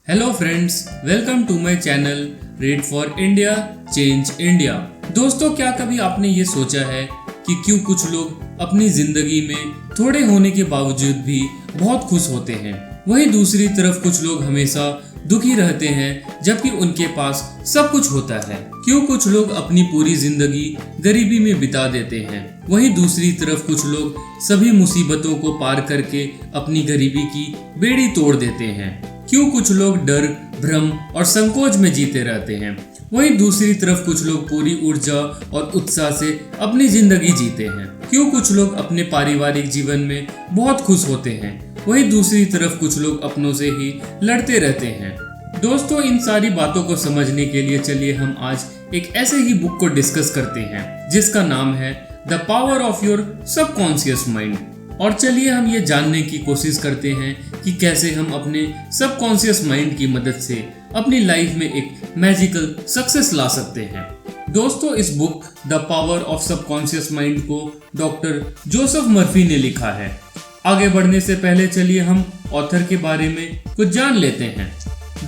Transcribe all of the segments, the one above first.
Hello friends, welcome to my channel read for India change India. दोस्तों, क्या कभी आपने ये सोचा है कि क्यों कुछ लोग अपनी जिंदगी में थोड़े होने के बावजूद भी बहुत खुश होते हैं, वहीं दूसरी तरफ कुछ लोग हमेशा दुखी रहते हैं जबकि उनके पास सब कुछ होता है। क्यों कुछ लोग अपनी पूरी जिंदगी गरीबी में बिता देते हैं, वहीं दूसरी तरफ कुछ लोग सभी मुसीबतों को पार करके अपनी गरीबी की बेड़ी तोड़ देते हैं। क्यों कुछ लोग डर, भ्रम और संकोच में जीते रहते हैं, वहीं दूसरी तरफ कुछ लोग पूरी ऊर्जा और उत्साह से अपनी जिंदगी जीते हैं। क्यों कुछ लोग अपने पारिवारिक जीवन में बहुत खुश होते हैं, वहीं दूसरी तरफ कुछ लोग अपनों से ही लड़ते रहते हैं। दोस्तों, इन सारी बातों को समझने के लिए चलिए हम आज एक ऐसे ही बुक को डिस्कस करते हैं जिसका नाम है the power of your subconscious mind. और चलिए हम ये जानने की कोशिश करते हैं कि कैसे हम अपने सबकॉन्शियस माइंड की मदद से अपनी लाइफ में एक मैजिकल सक्सेस ला सकते हैं। दोस्तों, इस book the power of subconscious mind को डॉक्टर जोसेफ मर्फी ने लिखा है। आगे बढ़ने से पहले चलिए हम ऑथर के बारे में कुछ जान लेते हैं।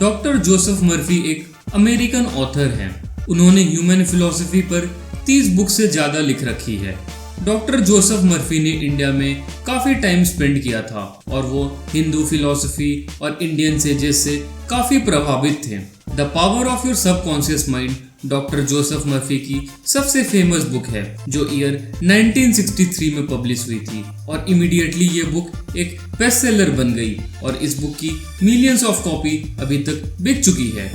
डॉक्टर जोसेफ मर्फी एक अमेरिकन ऑथर हैं। उन्होंने ह्यूमन फिलॉसफी पर 30 बुक से ज्यादा लिख रखी है। डॉक्टर जोसेफ मर्फी ने इंडिया में काफी टाइम स्पेंड किया था और वो हिंदू फिलॉसफी और इंडियन सेजेस से काफी प्रभावित थे। The power of your subconscious mind doctor Joseph Murphy की सबसे फेमस बुक है जो ईयर 1963 में पब्लिश हुई थी और इमीडिएटली ये बुक एक बेस्ट सेलर बन गई और इस बुक की मिलियंस ऑफ कॉपी अभी तक बिक चुकी है।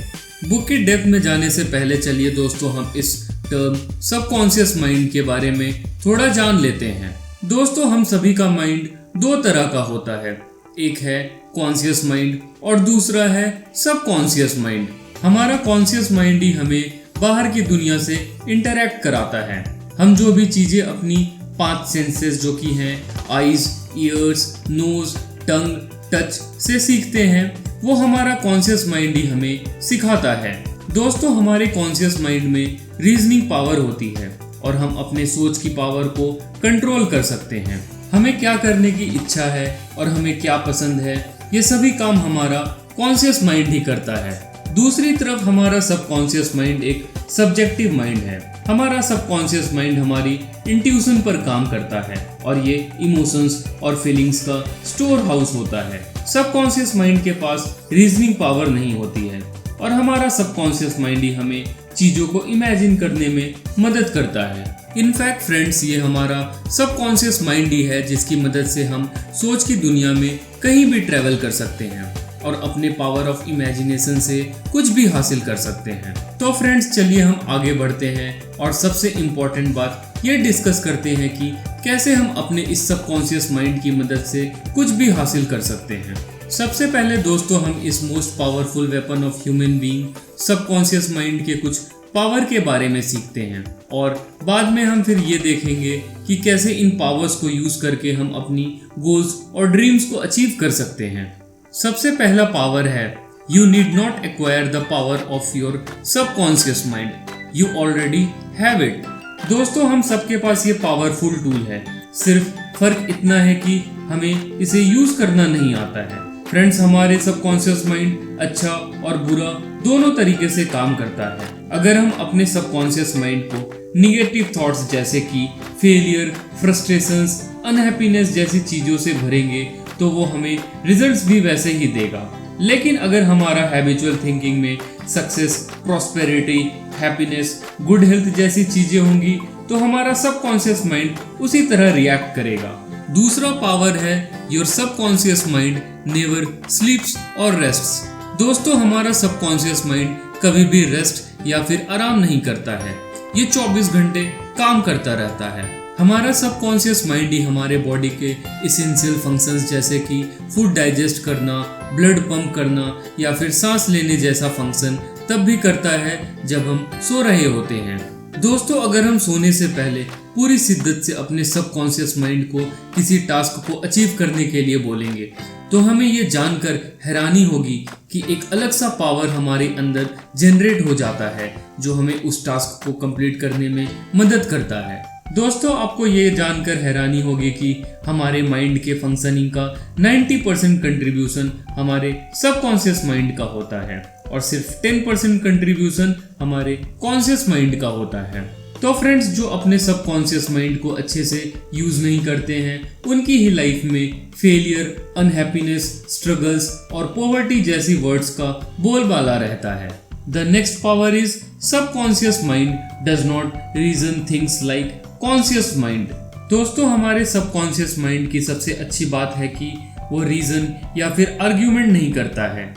बुक की डेप्थ में जाने से पहले चलिए दोस्तों हम इस टर्म सबकॉन्शियस माइंड के बारे में थोड़ा जान लेते हैं। दोस्तों, हम सभी का माइंड दो तरह का होता है, एक है कॉन्शियस माइंड और दूसरा है सबकॉन्शियस माइंड। हमारा कॉन्शियस माइंड ही हमें बाहर की दुनिया से इंटरैक्ट कराता है। हम जो भी चीजें अपनी 5 सेंसेस जो कि हैं आईज, ईयर्स, नोज, टंग, टच से सीखते हैं, वो हमारा कॉन्शियस माइंड ही हमें सिखाता है। दोस्तों, हमारे कॉन्शियस माइंड में रीजनिंग पावर होती है और हम अपने सोच की पावर को कंट्रोल कर सकते हैं। हमें क्या करने की इच्छा है और हमें क्या पसंद है, ये सभी काम हमारा कॉन्शियस माइंड ही करता है। दूसरी तरफ हमारा सबकॉन्शियस माइंड एक सब्जेक्टिव माइंड है। हमारा सबकॉन्शियस माइंड हमारी इंट्यूशन पर काम करता है और ये इमोशंस और फीलिंग्स का स्टोर हाउस होता है। सबकॉन्शियस माइंड के पास रीजनिंग पावर नहीं होती है और हमारा सबकॉन्शियस माइंड ही हमें चीजों को इमेजिन करने में मदद करता है। इनफैक्ट फ्रेंड्स, ये हमारा सबकॉन्शियस माइंड ही है जिसकी मदद से हम सोच की दुनिया में कहीं भी ट्रेवल कर सकते हैं और अपने पावर ऑफ इमेजिनेशन से कुछ भी हासिल कर सकते हैं। तो फ्रेंड्स, चलिए हम आगे बढ़ते हैं और सबसे इम्पोर्टेंट बात ये डिस्कस करते हैं कि कैसे हम अपने इस सबकॉन्शियस माइंड की मदद से कुछ भी हासिल कर सकते हैं। सबसे पहले दोस्तों हम इस most powerful weapon of human being subconscious mind के कुछ पावर के बारे में सीखते हैं और बाद में हम फिर ये देखेंगे कि कैसे इन पावर्स को यूज करके हम अपनी गोल्स और ड्रीम्स को अचीव कर सकते हैं। सबसे पहला पावर है you need not acquire the power of your subconscious mind, you already have it. दोस्तों, हम सबके पास ये पावरफुल टूल है, सिर्फ फर्क इतना है कि हमें इसे यूज करना नहीं आता है। फ्रेंड्स, हमारे सबकॉन्शियस माइंड अच्छा और बुरा दोनों तरीके से काम करता है। अगर हम अपने सबकॉन्शियस माइंड को निगेटिव थॉट्स जैसे कि फेलियर, फ्रस्ट्रेशंस, अनहैप्पीनेस जैसी चीजों से भरेंगे तो वो हमें रिजल्ट्स भी वैसे ही देगा। लेकिन अगर हमारा हैबिचुअल थिंकिंग में success, prosperity, happiness, good health जैसी चीजें होंगी तो हमारा सबकॉन्शियस माइंड उसी तरह रिएक्ट करेगा। दूसरा पावर है योर सबकॉन्शियस माइंड नेवर स्लीप्स और रेस्ट्स। दोस्तों, हमारा सबकॉन्शियस माइंड कभी भी रेस्ट या फिर आराम नहीं करता है, ये 24 घंटे काम करता रहता है। हमारा सबकॉन्शियस माइंड ही हमारे बॉडी के एसेंशियल फंक्शंस जैसे कि फूड डाइजेस्ट करना, ब्लड पंप करना या फिर सांस लेने जैसा फंक्शन तब भी करता है जब हम सो रहे होते हैं। दोस्तों, अगर हम सोने से पहले पूरी शिद्दत से अपने सबकॉन्शियस माइंड को किसी टास्क को अचीव करने के लिए बोलेंगे तो हमें ये जानकर हैरानी होगी कि एक अलग सा पावर हमारे अंदर जनरेट हो जाता है जो हमें उस टास्क को कंप्लीट करने में मदद करता है। दोस्तों आपको ये जानकर हैरानी होगी कि हमारे माइंड के फंक्शनिंग का 90% कंट्रीब्यूशन हमारे सबकॉन्शियस माइंड का होता है और सिर्फ 10% कंट्रीब्यूशन हमारे कॉन्शियस माइंड का होता है। तो फ्रेंड्स, जो अपने सबकॉन्शियस माइंड को अच्छे से यूज नहीं करते हैं उनकी ही लाइफ में फेलियर, अनहैप्पीनेस, स्ट्रगल्स और पॉवर्टी जैसी वर्ड्स का बोलबाला रहता है। The next power is subconscious mind does not reason things like conscious mind. दोस्तों हमारे सबकॉन्शियस माइंड की सबसे अच्छी बात है कि वो रीजन या फिर आर्ग्यूमेंट नहीं करता है।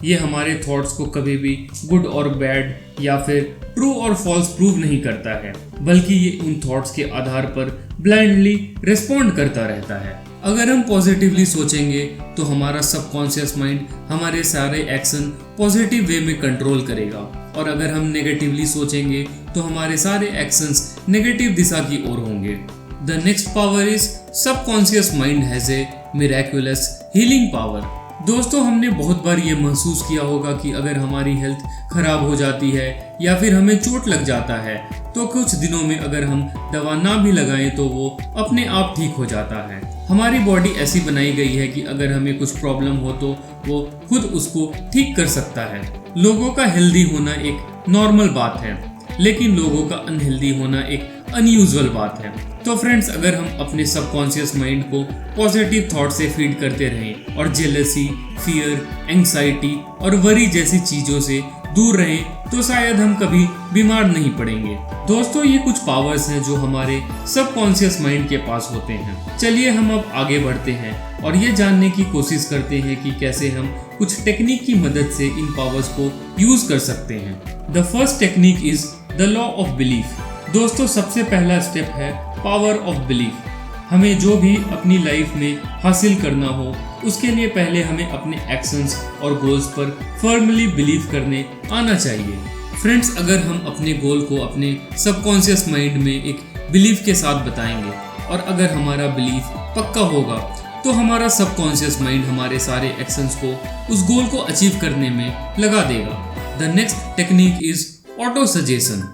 ये हमारे थॉट्स को कभी भी गुड और बैड या फिर ट्रू और फॉल्स प्रूव नहीं करता है, बल्कि ये उन थॉट्स के आधार पर ब्लाइंडली रिस्पॉन्ड करता रहता है। अगर हम पॉजिटिवली सोचेंगे तो हमारा सबकॉन्शियस माइंड हमारे सारे एक्शन पॉजिटिव वे में कंट्रोल करेगा, और अगर हम नेगेटिवली सोचेंगे तो हमारे सारे एक्शंस नेगेटिव दिशा की ओर होंगे। The next power is subconscious mind has a miraculous healing power. दोस्तों हमने बहुत बार ये महसूस किया होगा कि अगर हमारी हेल्थ खराब हो जाती है या फिर हमें चोट लग जाता है तो कुछ दिनों में अगर हम दवा ना भी लगाएं तो वो अपने आप ठीक हो जाता है। हमारी बॉडी ऐसी बनाई गई है कि अगर हमें कुछ प्रॉब्लम हो तो वो खुद उसको ठीक कर सकता है। लोगों का हेल्दी होना एक नॉर्मल बात है, लेकिन लोगों का अनहेल्दी होना एक अनयूजुअल बात है। तो फ्रेंड्स, अगर हम अपने सबकॉन्शियस माइंड को पॉजिटिव थॉट से फीड करते रहें और जेलसी, फियर, एंग्जाइटी और वरी जैसी चीजों से दूर रहें तो शायद हम कभी बीमार नहीं पड़ेंगे। दोस्तों ये कुछ पावर्स हैं जो हमारे सबकॉन्शियस माइंड के पास होते हैं। चलिए हम अब आगे बढ़ते हैं और ये जानने की कोशिश करते हैं कि कैसे हम कुछ टेक्निक की मदद से इन पावर्स को यूज कर सकते हैं। The first technique is the law of belief. दोस्तों सबसे पहला स्टेप है पावर ऑफ बिलीफ। हमें जो भी अपनी लाइफ में हासिल करना हो उसके लिए पहले हमें अपने एक्शंस और गोल्स पर फर्मली बिलीव करने आना चाहिए। फ्रेंड्स, अगर हम अपने गोल को अपने सबकॉन्शियस माइंड में एक बिलीफ के साथ बताएंगे और अगर हमारा बिलीफ पक्का होगा तो हमारा सबकॉन्शियस माइंड हमारे सारे एक्शंस को उस गोल को अचीव करने में लगा देगा। The next technique is auto suggestion.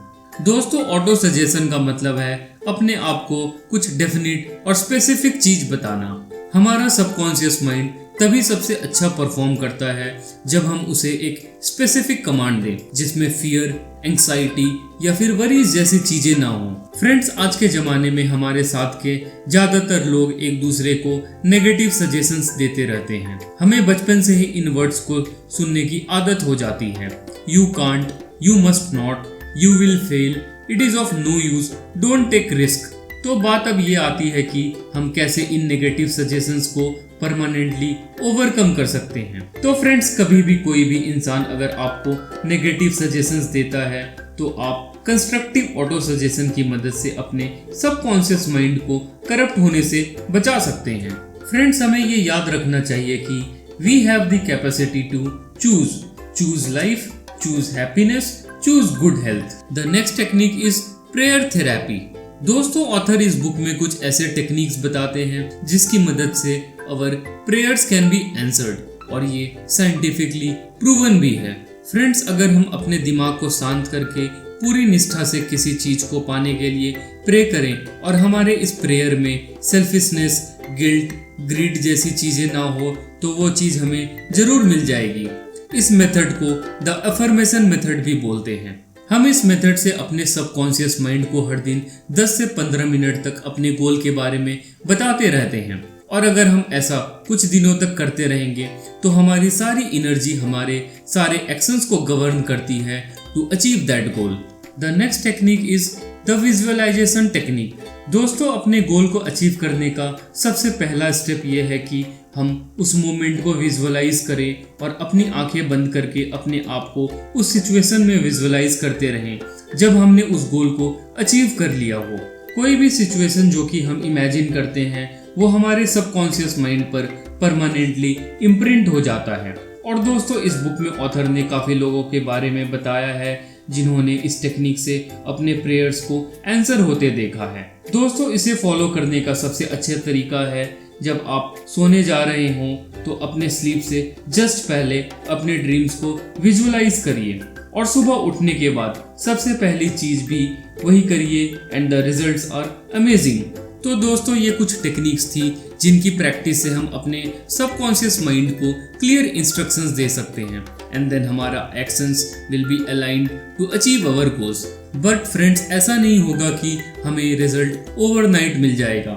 दोस्तों ऑटो सजेशन का मतलब है अपने आप को कुछ डेफिनेट और स्पेसिफिक चीज बताना। हमारा सबकॉन्शियस माइंड तभी सबसे अच्छा परफॉर्म करता है जब हम उसे एक स्पेसिफिक कमांड दें जिसमें फियर, एंग्जाइटी या फिर वरीज जैसी चीजें ना हो। फ्रेंड्स, आज के जमाने में हमारे साथ के ज्यादातर लोग एक दूसरे को नेगेटिव सजेशंस देते रहते हैं। हमें बचपन से ही इन वर्ड्स को सुनने की आदत हो जाती है। You can't, you must not, you will fail, it is of no use, don't take risk. तो बात अब ये आती है कि हम कैसे इन नेगेटिव सजेशंस को परमानेंटली ओवरकम कर सकते हैं। तो फ्रेंड्स, कभी भी कोई भी इंसान अगर आपको नेगेटिव सजेशंस देता है तो आप कंस्ट्रक्टिव ऑटो सजेशन की मदद से अपने सबकॉन्शियस माइंड को करप्ट होने से बचा सकते हैं। फ्रेंड्स, हमें ये याद रखना चाहिए कि we have the capacity to choose life, choose happiness, choose good health. The next technique is prayer therapy. दोस्तों ऑथर इस बुक में कुछ ऐसे टेक्निक्स बताते हैं जिसकी मदद से our prayers can be answered, और ये साइंटिफिकली प्रूवन भी है। फ्रेंड्स, अगर हम अपने दिमाग को शांत करके पूरी निष्ठा से किसी चीज को पाने के लिए प्रे करें और हमारे इस प्रेयर में सेल्फिशनेस, गिल्ट, ग्रीड जैसी चीजें ना हो तो वो चीज हमें जरूर मिल जाएगी। इस मेथड को द अफर्मेशन मेथड भी बोलते हैं। हम इस मेथड से अपने सबकॉन्शियस माइंड को हर दिन 10 से 15 मिनट तक अपने गोल के बारे में बताते रहते हैं, और अगर हम ऐसा कुछ दिनों तक करते रहेंगे तो हमारी सारी एनर्जी हमारे सारे एक्शंस को गवर्न करती है to achieve that goal. The next technique is the visualization technique. दोस्तों अपने गोल को अचीव करने का सबसे पहला स्टेप ये है कि हम उस मोमेंट को विजुअलाइज करें और अपनी आंखें बंद करके अपने आप को उस सिचुएशन में विजुअलाइज करते रहें जब हमने उस गोल को अचीव कर लिया हो। कोई भी सिचुएशन जो कि हम इमेजिन करते हैं वो हमारे सबकॉन्शियस माइंड पर परमानेंटली इम्प्रिंट हो जाता है। और दोस्तों इस बुक में ऑथर ने काफ़ी लोगों के बारे में बताया है जिन्होंने इस टेक्निक से अपने प्रेयर्स को आंसर होते देखा है। दोस्तों इसे फॉलो करने का सबसे अच्छा तरीका है जब आप सोने जा रहे हों तो अपने स्लीप से जस्ट पहले अपने ड्रीम्स को विजुअलाइज करिए और सुबह उठने के बाद सबसे पहली चीज भी वही करिए and the results are amazing. तो दोस्तों ये कुछ टेक्निक्स थी जिनकी प्रैक्टिस से हम अपने सबकॉन्शियस माइंड को क्लियर इंस्ट्रक्शंस दे सकते हैं एंड देन हमारा actions will be aligned to achieve our goals. But friends ऐसा नहीं होगा कि हमें रिजल्ट ओवरनाइट मिल जाएगा,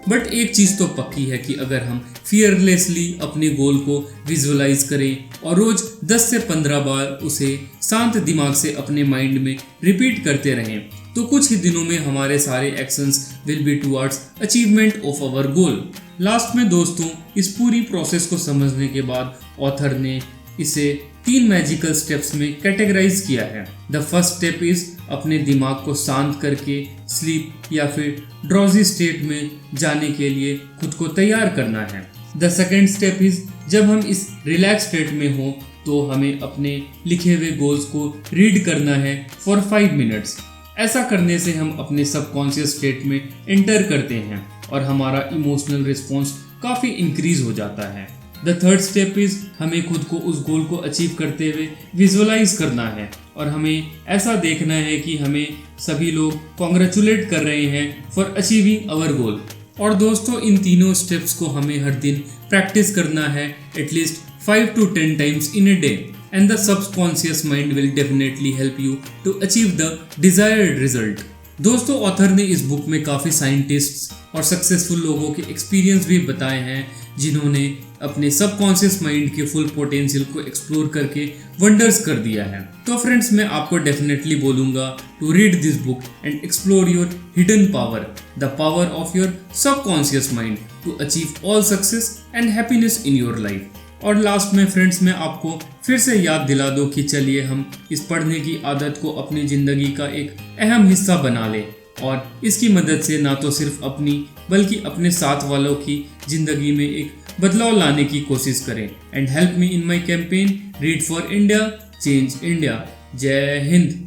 बट एक चीज तो पक्की है कि अगर हम फियरलेसली अपने गोल को विजुअलाइज करें और रोज 10 से 15 बार उसे शांत दिमाग से अपने माइंड में रिपीट करते रहें तो कुछ ही दिनों में हमारे सारे actions will be towards achievement of our goal. Last में दोस्तों इस पूरी प्रोसेस को समझने के बाद ऑथर ने इसे 3 मैजिकल स्टेप्स में कैटेगराइज किया है। द फर्स्ट स्टेप इज अपने दिमाग को शांत करके स्लीप या फिर ड्रॉजी स्टेट में जाने के लिए खुद को तैयार करना है। द सेकेंड स्टेप इज जब हम इस रिलैक्स स्टेट में हो तो हमें अपने लिखे हुए गोल्स को रीड करना है फॉर 5 मिनट्स। ऐसा करने से हम अपने सबकॉन्शियस स्टेट में एंटर करते हैं और हमारा इमोशनल रिस्पॉन्स काफ़ी इंक्रीज हो जाता है। द थर्ड स्टेप इज हमें खुद को उस गोल को अचीव करते हुए विजुअलाइज करना है और हमें ऐसा देखना है कि हमें सभी लोग कॉन्ग्रेचुलेट कर रहे हैं फॉर अचीविंग आवर गोल। और दोस्तों इन तीनों स्टेप्स को हमें हर दिन प्रैक्टिस करना है at least 5 to 10 times in a day and the subconscious mind will definitely help you to achieve the desired result। दोस्तों ऑथर ने इस बुक में काफ़ी साइंटिस्ट्स और सक्सेसफुल लोगों के एक्सपीरियंस भी बताए हैं जिन्होंने अपने सबकॉन्शियस माइंड के फुल पोटेंशियल को एक्सप्लोर करके वंडर्स कर दिया है। तो फ्रेंड्स मैं आपको डेफिनेटली बोलूँगा to read this book and explore your hidden power, the power of your subconscious mind to achieve all success and happiness in your life. और लास्ट में फ्रेंड्स मैं आपको फिर से याद दिला दूं कि चलिए हम इस पढ़ने की आदत को अपनी ज़िंदगी का एक अहम हिस्सा बना लें और इसकी मदद से ना तो सिर्फ अपनी बल्कि अपने साथ वालों की ज़िंदगी में एक बदलाव लाने की कोशिश करें। And help me in my campaign read for India change India. जय हिंद।